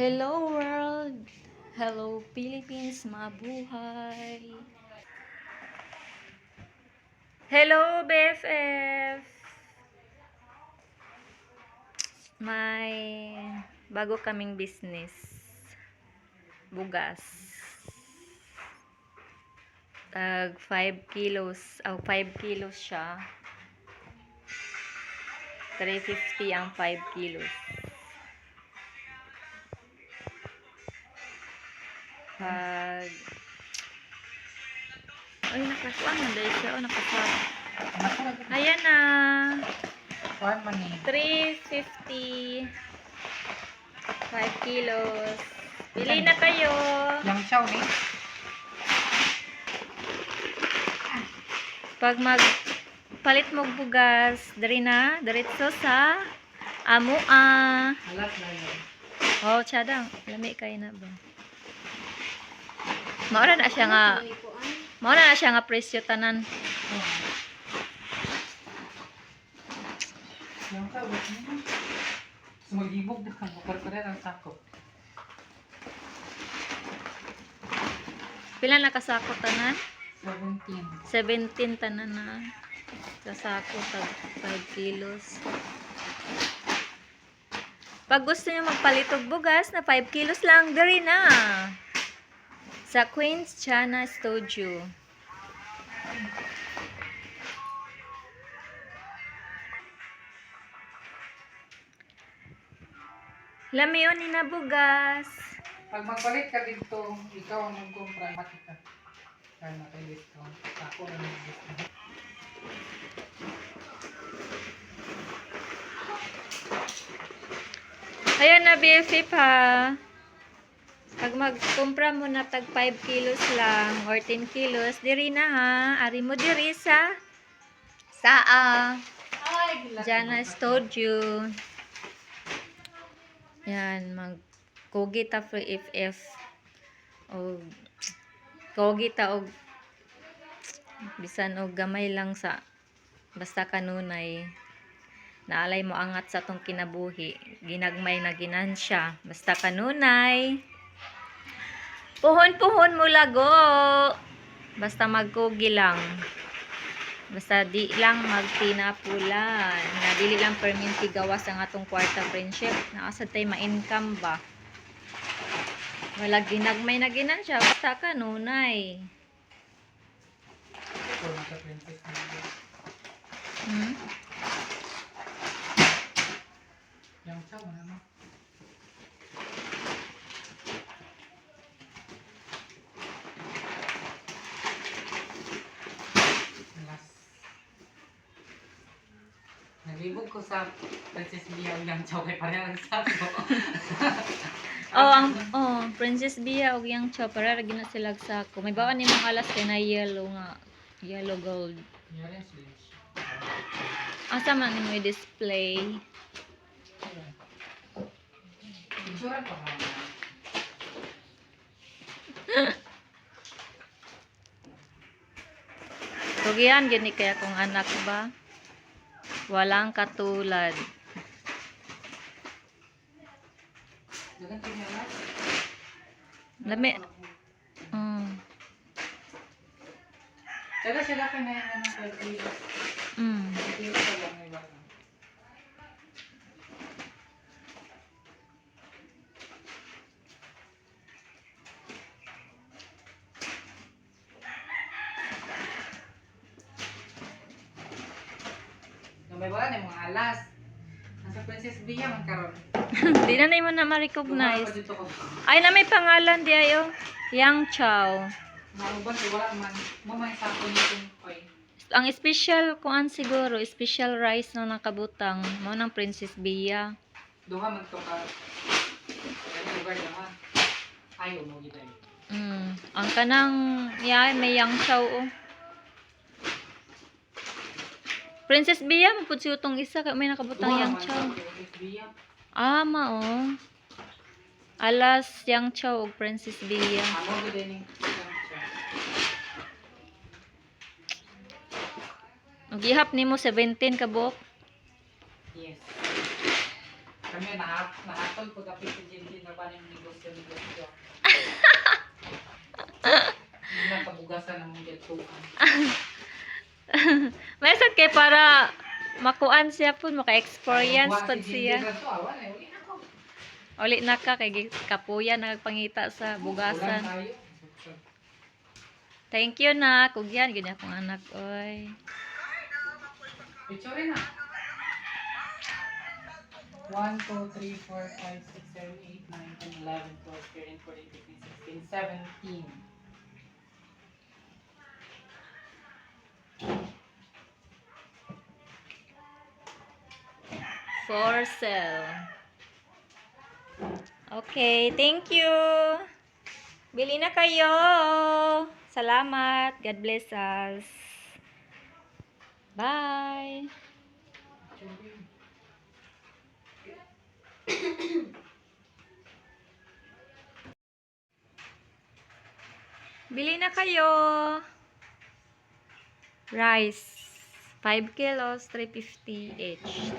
Hello world! Hello Philippines, mabuhay! Hello BFF! May bago kaming business. Bugas. Tag 5 kilos. 5 kilos siya. 350 ang 5 kilos. Pag ay, nakasuan na dahil siya. Nakasuan. Ayan na. 350. 5 kilos. Pili na kayo. Yang chow ni. Pag palit mo bugas, dari na, diretso sa amua. Alas na yun. Oh, tsadang. Lami kayo na ba? Maura na siya nga presyo tanan. Yang chow ni. Sumagibog na kang bukar pa rin ang sakop. Pila na kasako tanan? 17. 17 tanan na. Kasako tag 5 kilos. Pag gusto niyo magpalit og bugas na 5 kilos lang, dari na. Sa Queen's Chana Studio. Lamiyon ni na bugas. Pag magpalit ka dito, ikaw ang magkumpra. Mati ka. Kaya na kayo discount. Ako na mag-discount. Ayan na BFF ha. Pag magkumpra mo na tag 5 kilos lang or 10 kilos, diri na ha. Ari mo diri sa Jana Studio. Yan, mag-kogi ta for FF. O kogi ta og bisan og gamay lang sa basta kanunay. Naalay mo angat sa tong kinabuhi. Ginagmay na ginansya. Basta kanunay. Puhon-puhon mo lago. Basta magkugi lang. Basta di lang magtinapulan. Nga dili lang perminti gawas ang atong kwarta friendship. Nakasad tayo ma-income ba? Wala ginagmay na ginansya. Basta kanunay. Ito na sa princess na. Yang chow na mo. Alas. Naglibog ko sa Princess Bia o Yang chow kay parehang sako. Princess Bia og yang chow para ra gina sila sa ko. May bawaan ni mga alas kay na yellow nga, yellow gold. Yan slim. Asa man mo i-display? Insura pa nga. Tugihan gini kaya kung anak ba? Walang katulad. Dagan tingnan na. Lami. Dagan sila kay na yung ng 5 kilos. Kilo pa lang may baka. May baka na mga alas. Nasa Princess Bia man karon. Di na mo na ma-recognize. Ay na may pangalan di ayo. Yang Chow. Nauban ko wala man. Mamay sa ako nitong oy. Ang special kuan siguro, special rice no nakabutang mo ng Princess Bia. Duha man to ka. Kaya lugar naman. Ayaw mo gitay. Ang kanang may Yang Chow oh. Princess Bia mo pud si utong isa kay may nakabutang Yang Chow. Mao. Alas Yang Chow ug Princess Bia. Amo gid ni. Ang gihap nimo 17 ka buok. Yes. Kami nahatol po kapit si Jinjin na paano yung negosyo. Hindi na kabugasan ng mga geltukan. May sad kay para makuan siya po, maka-experience Buwan pod si Jinjin siya. na to, awan eh. Uli na ko. Uli na ka kay kapuya nagpangita sa Ulan bugasan. tayo. Thank you na, kugyan ganyan akong anak oy. Picture na. 1, 2, 3, 4, 5, 6, 7, 8, 9, 10, 11, 12, 13, 14, 15, 16, 17. For sale. Okay, thank you. Bili na kayo. Salamat. God bless us. Bye. Bili na kayo. Rice. 5 kilos, 350 each.